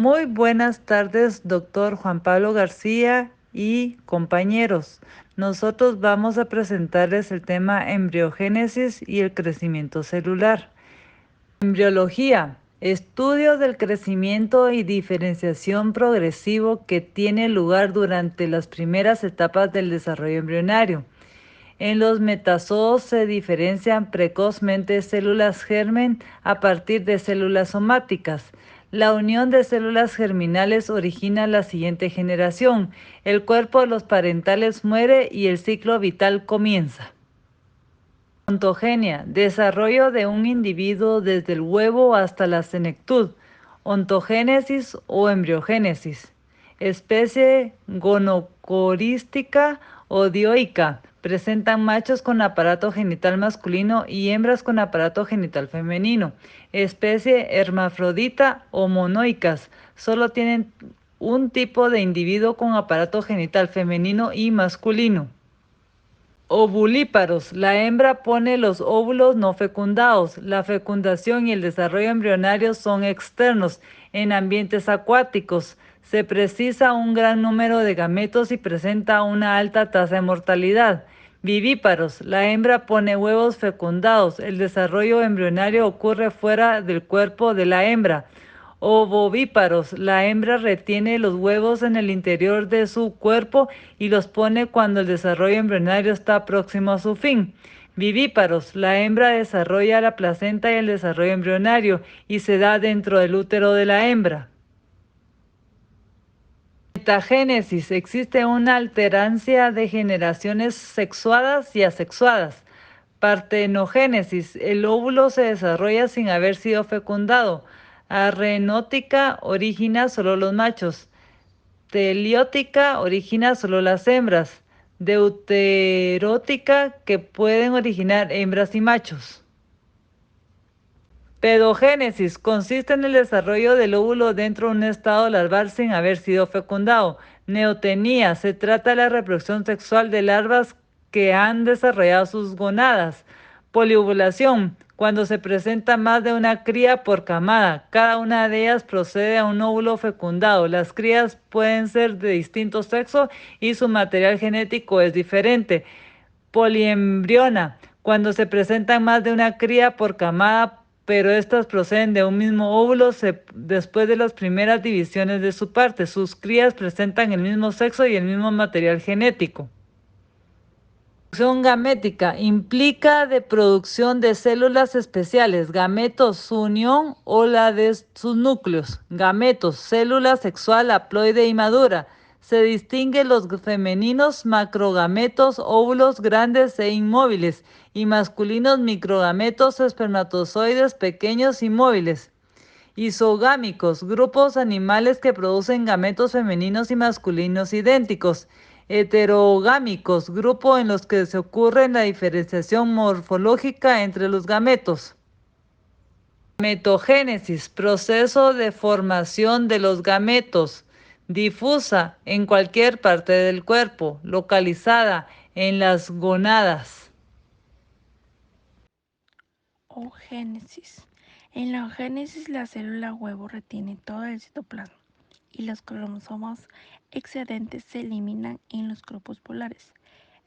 Muy buenas tardes, doctor Juan Pablo García y compañeros. Nosotros vamos a presentarles el tema embriogénesis y el crecimiento celular. Embriología, estudio del crecimiento y diferenciación progresivo que tiene lugar durante las primeras etapas del desarrollo embrionario. En los metazoos se diferencian precozmente células germen a partir de células somáticas. La unión de células germinales origina la siguiente generación. El cuerpo de los parentales muere y el ciclo vital comienza. Ontogenia, desarrollo de un individuo desde el huevo hasta la senectud. Ontogénesis o embriogénesis. Especie gonocorística o dioica. Presentan machos con aparato genital masculino y hembras con aparato genital femenino. Especie hermafrodita o monoicas. Solo tienen un tipo de individuo con aparato genital femenino y masculino. Ovulíparos. La hembra pone los óvulos no fecundados. La fecundación y el desarrollo embrionario son externos en ambientes acuáticos. Se precisa un gran número de gametos y presenta una alta tasa de mortalidad. Vivíparos. La hembra pone huevos fecundados. El desarrollo embrionario ocurre fuera del cuerpo de la hembra. Ovovíparos. La hembra retiene los huevos en el interior de su cuerpo y los pone cuando el desarrollo embrionario está próximo a su fin. Vivíparos. La hembra desarrolla la placenta y el desarrollo embrionario y se da dentro del útero de la hembra. Metagénesis. Existe una alterancia de generaciones sexuadas y asexuadas. Partenogénesis. El óvulo se desarrolla sin haber sido fecundado. Arrenótica origina solo los machos. Teliótica origina solo las hembras. Deuterótica que pueden originar hembras y machos. Pedogénesis consiste en el desarrollo del óvulo dentro de un estado larval sin haber sido fecundado. Neotenía se trata de la reproducción sexual de larvas que han desarrollado sus gonadas. Poliovulación, cuando se presenta más de una cría por camada. Cada una de ellas procede a un óvulo fecundado. Las crías pueden ser de distinto sexo y su material genético es diferente. Poliembriona, cuando se presentan más de una cría por camada, pero estas proceden de un mismo óvulo después de las primeras divisiones de su parte. Sus crías presentan el mismo sexo y el mismo material genético. Producción gamética implica de producción de células especiales, gametos, su unión o la de sus núcleos. Gametos, célula sexual haploide y madura. Se distinguen los femeninos macrogametos, óvulos grandes e inmóviles, y masculinos microgametos, espermatozoides pequeños y móviles. Isogámicos, grupos animales que producen gametos femeninos y masculinos idénticos. Heterogámicos, grupo en los que se ocurre la diferenciación morfológica entre los gametos. Gametogénesis, proceso de formación de los gametos, difusa en cualquier parte del cuerpo, localizada en las gónadas. Oogénesis. En la oogénesis, la célula huevo retiene todo el citoplasma y los cromosomas excedentes se eliminan en los grupos polares,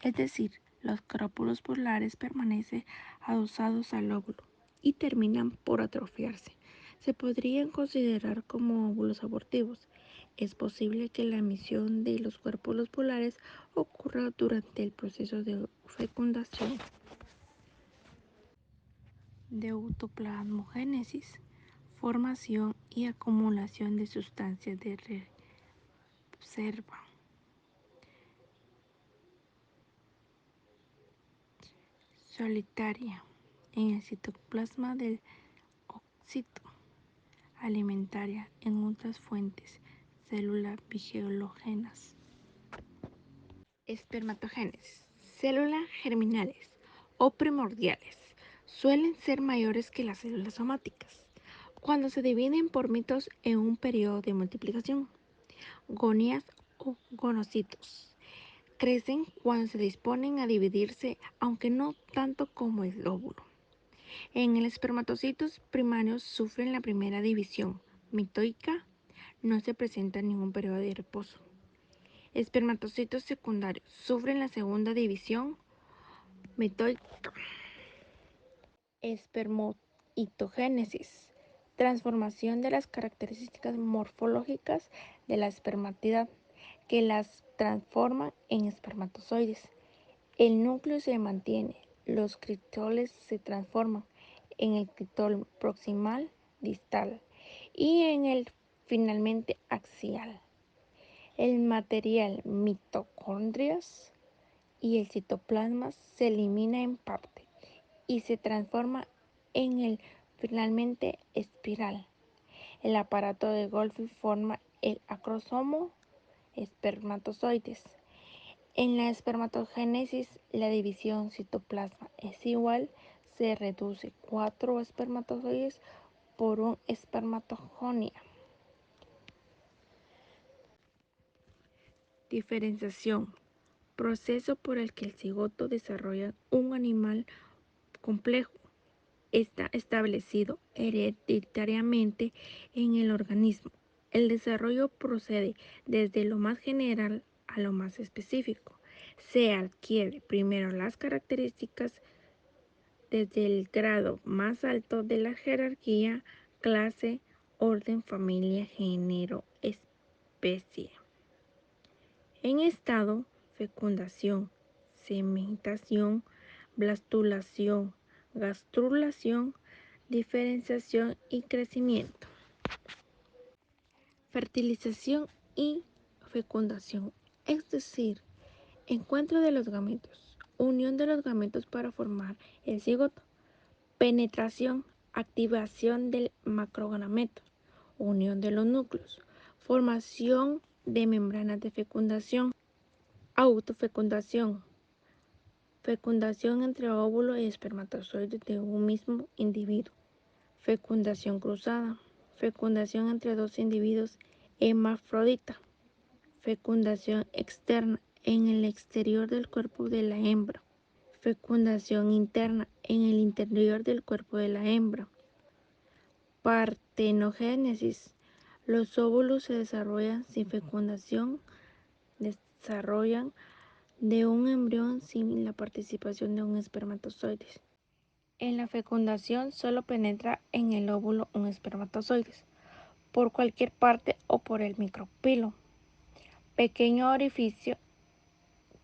es decir, los crópulos polares permanecen adosados al óvulo y terminan por atrofiarse. Se podrían considerar como óvulos abortivos. Es posible que la emisión de los crópulos polares ocurra durante el proceso de fecundación. Deutoplasmogénesis, formación y acumulación de sustancias de reserva. Solitaria, en el citoplasma del ósito. Alimentaria, en otras fuentes, células biológenas. Espermatogénesis, células germinales o primordiales. Suelen ser mayores que las células somáticas cuando se dividen por mitos en un periodo de multiplicación. Gonías o gonocitos. Crecen cuando se disponen a dividirse, aunque no tanto como el óvulo. En el espermatocitos primarios sufren la primera división, mitoica, No se presenta ningún periodo de reposo. Espermatocitos secundarios sufren la segunda división metódica. Espermatogénesis. Transformación de las características morfológicas de la espermatidad que las transforman en espermatozoides. El núcleo se mantiene, los cristoles se transforman en el cristol proximal distal y en el finalmente axial. El material mitocondrias y el citoplasma se elimina en parte y se transforma en el finalmente espiral. El aparato de Golgi forma el acrosomo espermatozoides. En la espermatogénesis, la división citoplasma es igual, se reduce 4 espermatozoides por un espermatogonia. Diferenciación. Proceso por el que el cigoto desarrolla un animal complejo. Está establecido hereditariamente en el organismo. El desarrollo procede desde lo más general a lo más específico. Se adquiere primero las características desde el grado más alto de la jerarquía, clase, orden, familia, género, especie. En estado, fecundación, sementación, blastulación, gastrulación, diferenciación y crecimiento. Fertilización y fecundación, es decir, encuentro de los gametos, unión de los gametos para formar el cigoto. Penetración, activación del macrogameto, unión de los núcleos, formación de membranas de fecundación. Autofecundación, fecundación entre óvulo y espermatozoide de un mismo individuo. Fecundación cruzada, fecundación entre dos individuos hermafrodita. Fecundación externa, en el exterior del cuerpo de la hembra. Fecundación interna, en el interior del cuerpo de la hembra. Partenogénesis, los óvulos se desarrollan sin fecundación, desarrollan de un embrión sin la participación de un espermatozoide. En la fecundación solo penetra en el óvulo un espermatozoide, por cualquier parte o por el micropilo, pequeño orificio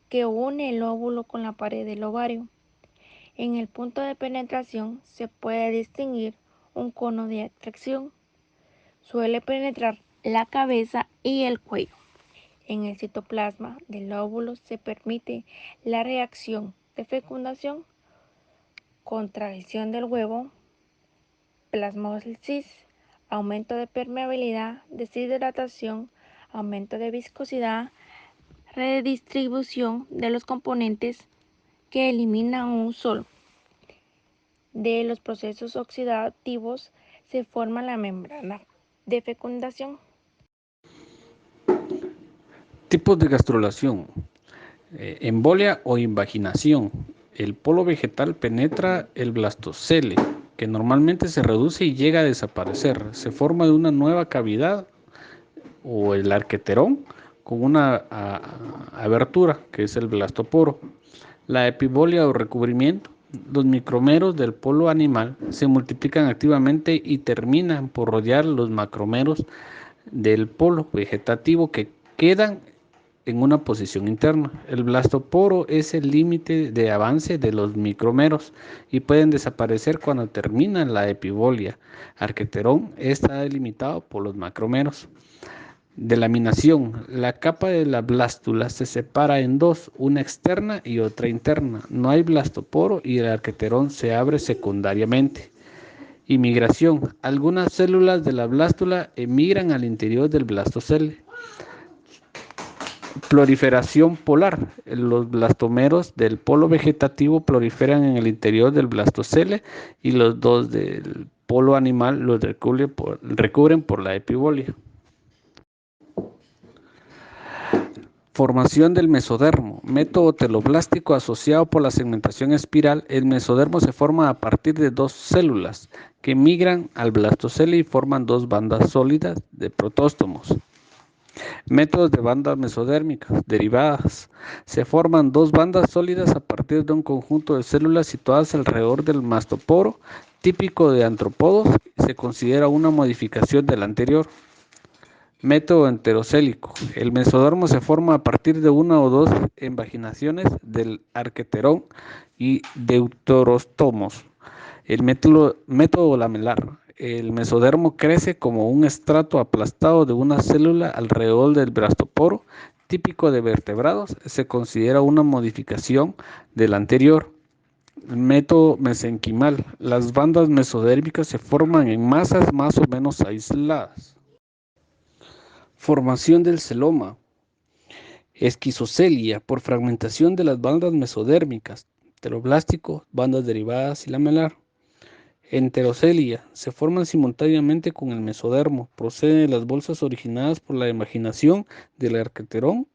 que une el óvulo con la pared del ovario. En el punto de penetración se puede distinguir un cono de atracción. Suele penetrar la cabeza y el cuello. En el citoplasma del óvulo se permite la reacción de fecundación, contracción del huevo, plasmólisis, aumento de permeabilidad, deshidratación, aumento de viscosidad, redistribución de los componentes que eliminan un solo. De los procesos oxidativos se forma la membrana de fecundación. Tipos de gastrulación. Embolia o invaginación. El polo vegetal penetra el blastocele, que normalmente se reduce y llega a desaparecer. Se forma de una nueva cavidad o el arqueterón con una abertura, que es el blastoporo. La epibolia o recubrimiento. Los micromeros del polo animal se multiplican activamente y terminan por rodear los macromeros del polo vegetativo que quedan en una posición interna. El blastoporo es el límite de avance de los micromeros y pueden desaparecer cuando termina la epibolia. Arqueterón está delimitado por los macromeros. Delaminación. La capa de la blástula se separa en dos, una externa y otra interna. No hay blastoporo y el arqueterón se abre secundariamente. Inmigración. Algunas células de la blástula emigran al interior del blastocele. Proliferación polar. Los blastomeros del polo vegetativo proliferan en el interior del blastocele y los dos del polo animal los recubren por la epibolia. Formación del mesodermo, método teloblástico asociado por la segmentación espiral. El mesodermo se forma a partir de dos células que migran al blastocele y forman dos bandas sólidas de protóstomos. Métodos de bandas mesodérmicas derivadas. Se forman dos bandas sólidas a partir de un conjunto de células situadas alrededor del mastoporo, típico de artrópodos. Se considera una modificación del anterior. Método enterocélico. El mesodermo se forma a partir de una o dos invaginaciones del arqueterón y deuterostomos. El método lamelar. El mesodermo crece como un estrato aplastado de una célula alrededor del blastoporo, típico de vertebrados. Se considera una modificación del anterior. El método mesenquimal. Las bandas mesodérmicas se forman en masas más o menos aisladas. Formación del celoma. Esquizocelia por fragmentación de las bandas mesodérmicas, teloblástico, bandas derivadas y lamelar. Enterocelia se forman simultáneamente con el mesodermo, proceden de las bolsas originadas por la imaginación del arqueterón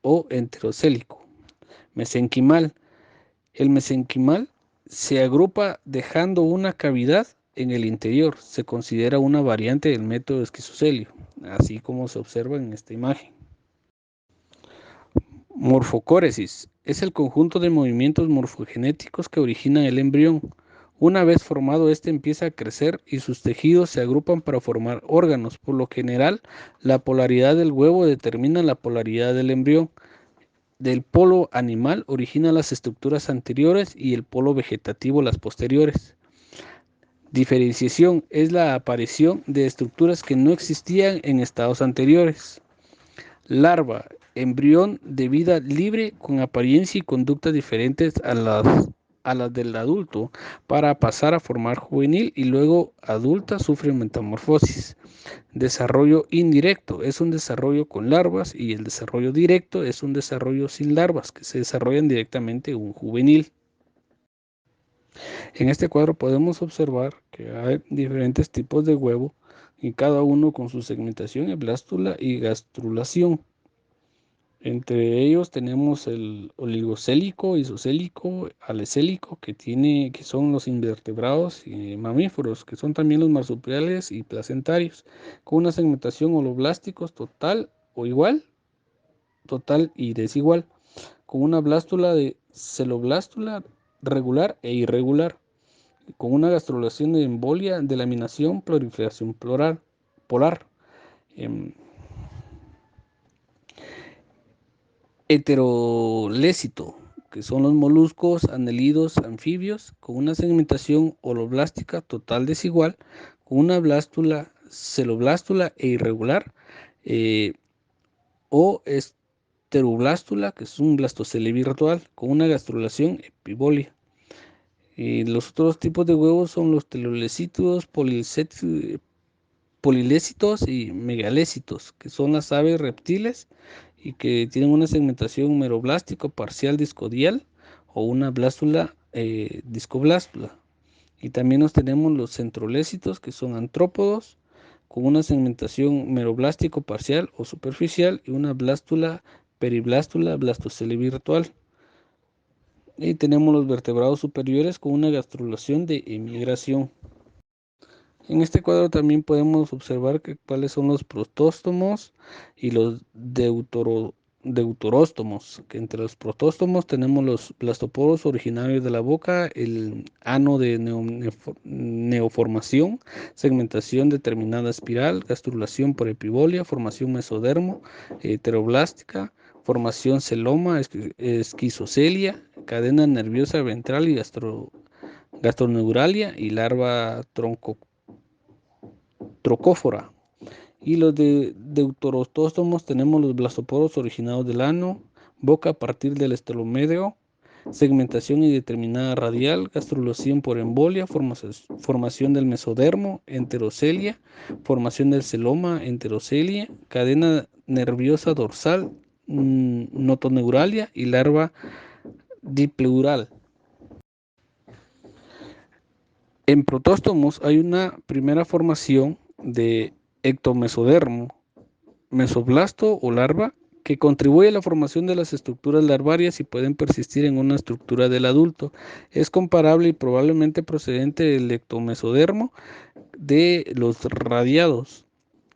o enterocélico. Mesenquimal. El mesenquimal se agrupa dejando una cavidad en el interior. Se considera una variante del método esquizocelio, así como se observa en esta imagen. Morfocóresis es el conjunto de movimientos morfogenéticos que originan el embrión. Una vez formado, este empieza a crecer y sus tejidos se agrupan para formar órganos. Por lo general, la polaridad del huevo determina la polaridad del embrión. Del polo animal origina las estructuras anteriores y el polo vegetativo las posteriores. Diferenciación es la aparición de estructuras que no existían en estados anteriores. Larva, embrión de vida libre con apariencia y conducta diferentes a las del adulto para pasar a formar juvenil y luego adulta sufre metamorfosis. Desarrollo indirecto es un desarrollo con larvas y el desarrollo directo es un desarrollo sin larvas que se desarrollan directamente en un juvenil. En este cuadro podemos observar que hay diferentes tipos de huevo y cada uno con su segmentación, eblástula y gastrulación. Entre ellos tenemos el oligocélico, isocélico, alecélico, que son los invertebrados y mamíferos, que son también los marsupiales y placentarios, con una segmentación holoblásticos total o igual, total y desigual, con una blástula de celoblástula regular e irregular, con una gastrulación de embolia, de laminación, proliferación polar. Heterolécito, que son los moluscos, anélidos, anfibios, con una segmentación holoblástica total desigual, con una blástula, celoblástula e irregular, o esteroblástula, que es un blastocele virtual, con una gastrulación epibolia. Los otros tipos de huevos son los telolécitos, polilécitos y megalécitos, que son las aves reptiles y que tienen una segmentación meroblástica parcial discodial o una blástula discoblástula. Y también nos tenemos los centrolécitos, que son antrópodos, con una segmentación meroblástico parcial o superficial y una blástula periblástula blastocele virtual. Y tenemos los vertebrados superiores con una gastrulación de emigración. En este cuadro también podemos observar cuáles son los protóstomos y los deuteróstomos, que entre los protóstomos tenemos los blastoporos originarios de la boca, el ano de neoformación, segmentación determinada espiral, gastrulación por epibolia, formación mesodermo, heteroblástica, formación celoma, esquizocelia, cadena nerviosa ventral y gastroneuralia y larva trocófora. Y los de deuteróstomos tenemos los blastoporos originados del ano, boca a partir del estelomédeo, segmentación indeterminada radial, gastrulación por embolia, formación del mesodermo, enterocelia, formación del celoma, enterocelia, cadena nerviosa dorsal, notoneuralia y larva dipleural. En protóstomos hay una primera formación de ectomesodermo, mesoblasto o larva que contribuye a la formación de las estructuras larvarias y pueden persistir en una estructura del adulto. Es comparable y probablemente procedente del ectomesodermo de los radiados.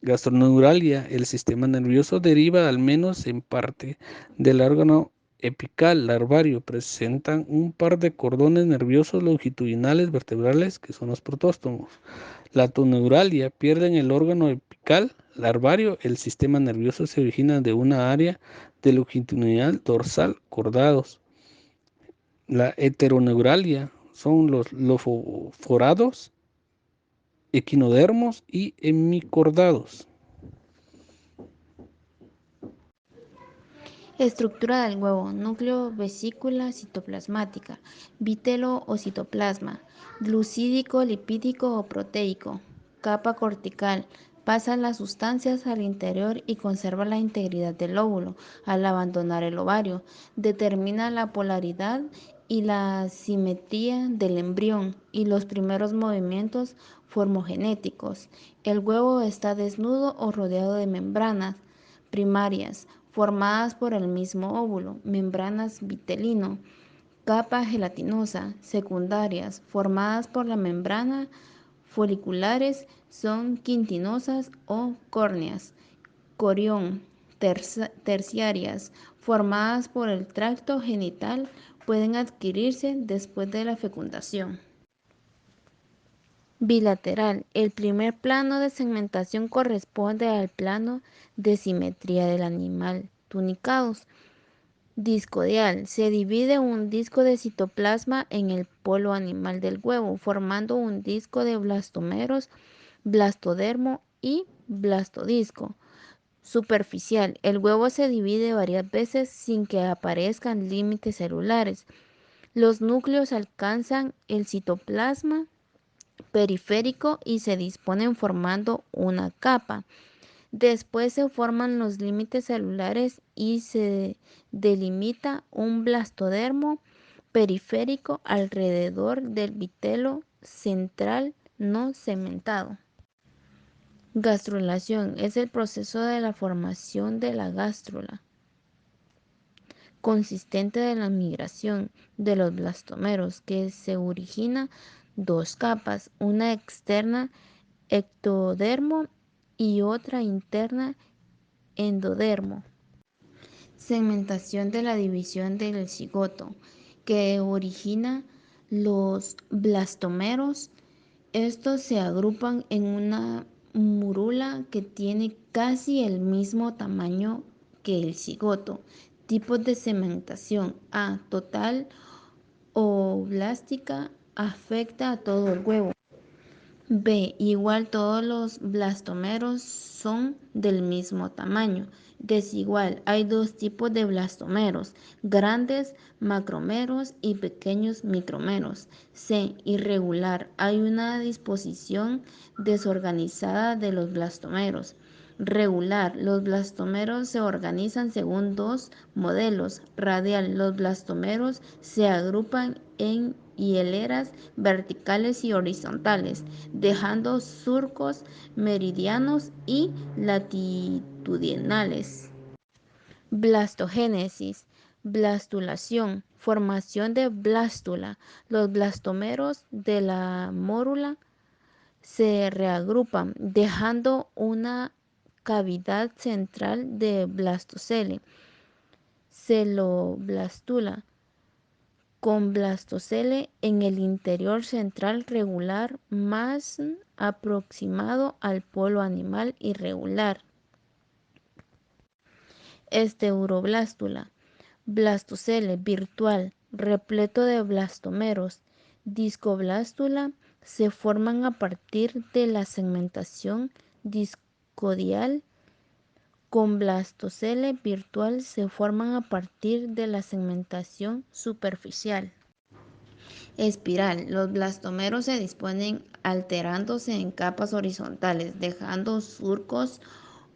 Gastroneuralia. El sistema nervioso deriva, al menos en parte, del órgano epical larvario. Presentan un par de cordones nerviosos longitudinales vertebrales que son los protóstomos. La toneuralia. Pierden el órgano epical larvario. El sistema nervioso se origina de una área de longitudinal dorsal cordados. La heteroneuralia son los lofoforados, equinodermos y hemicordados. Estructura del huevo: núcleo, vesícula citoplasmática, vitelo o citoplasma, glucídico, lipídico o proteico, capa cortical. Pasa las sustancias al interior y conserva la integridad del óvulo al abandonar el ovario. Determina la polaridad y la simetría del embrión y los primeros movimientos morfogenéticos. El huevo está desnudo o rodeado de membranas primarias formadas por el mismo óvulo, membranas vitelino, capa gelatinosa, secundarias, formadas por la membrana foliculares, son quitinosas o córneas, corión, terciarias, formadas por el tracto genital, pueden adquirirse después de la fecundación. Bilateral. El primer plano de segmentación corresponde al plano de simetría del animal tunicados. Discodial. Se divide un disco de citoplasma en el polo animal del huevo, formando un disco de blastomeros, blastodermo y blastodisco. Superficial. El huevo se divide varias veces sin que aparezcan límites celulares. Los núcleos alcanzan el citoplasma periférico y se disponen formando una capa. Después se forman los límites celulares y se delimita un blastodermo periférico alrededor del vitelo central no segmentado. Gastrulación es el proceso de la formación de la gástrula, consistente de la migración de los blastomeros, que se origina dos capas, una externa ectodermo y otra interna endodermo. Segmentación de la división del cigoto, que origina los blastomeros. Estos se agrupan en una mórula que tiene casi el mismo tamaño que el cigoto. Tipos de segmentación: A. Total o blástica, afecta a todo el huevo. B. Igual, todos los blastomeros son del mismo tamaño. Desigual, hay dos tipos de blastomeros: grandes macromeros y pequeños micromeros. C. Irregular, hay una disposición desorganizada de los blastomeros. Regular, los blastomeros se organizan según dos modelos. Radial, los blastomeros se agrupan en hileras verticales y horizontales, dejando surcos meridianos y latitudinales. Blastogénesis. Blastulación, formación de blástula. Los blastomeros de la mórula se reagrupan, dejando una cavidad central de blastocele, celoblástula, con blastocele en el interior central regular más aproximado al polo animal irregular. Esteuroblástula, blastocele virtual, repleto de blastomeros. Discoblástula, se forman a partir de la segmentación discodial. Con blastocele virtual se forman a partir de la segmentación superficial. Espiral, los blastomeros se disponen alterándose en capas horizontales, dejando surcos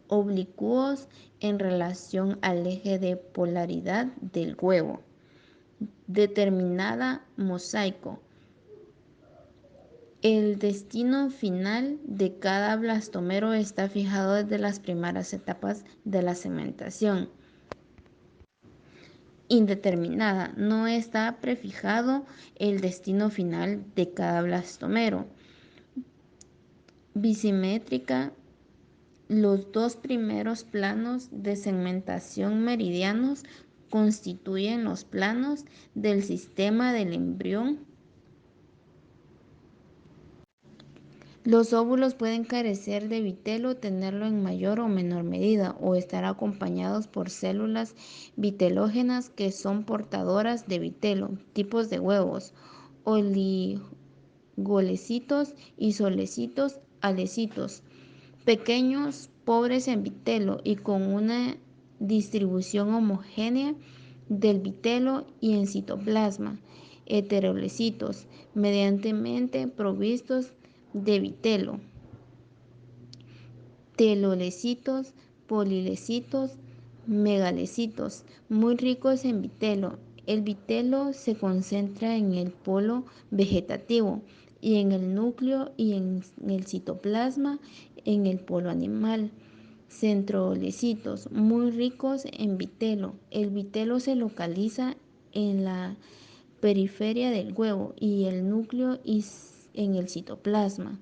oblicuos en relación al eje de polaridad del huevo. Determinada mosaico. El destino final de cada blastomero está fijado desde las primeras etapas de la segmentación. indeterminada. No está prefijado el destino final de cada blastomero. Bisimétrica. Los dos primeros planos de segmentación meridianos constituyen los planos del sistema del embrión. Los óvulos pueden carecer de vitelo, tenerlo en mayor o menor medida, o estar acompañados por células vitelógenas que son portadoras de vitelo. Tipos de huevos: oligolecitos, isolecitos, alecitos. Pequeños, pobres en vitelo y con una distribución homogénea del vitelo y en citoplasma. Heterolecitos, medianamente provistos de vitelo. Telolecitos, polilecitos, megalecitos, muy ricos en vitelo. El vitelo se concentra en el polo vegetativo y en el núcleo y en el citoplasma en el polo animal. Centrolecitos, muy ricos en vitelo. El vitelo se localiza en la periferia del huevo y el núcleo y en el citoplasma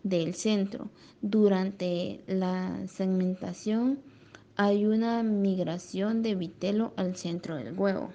del centro. Durante la segmentación hay una migración de vitelo al centro del huevo.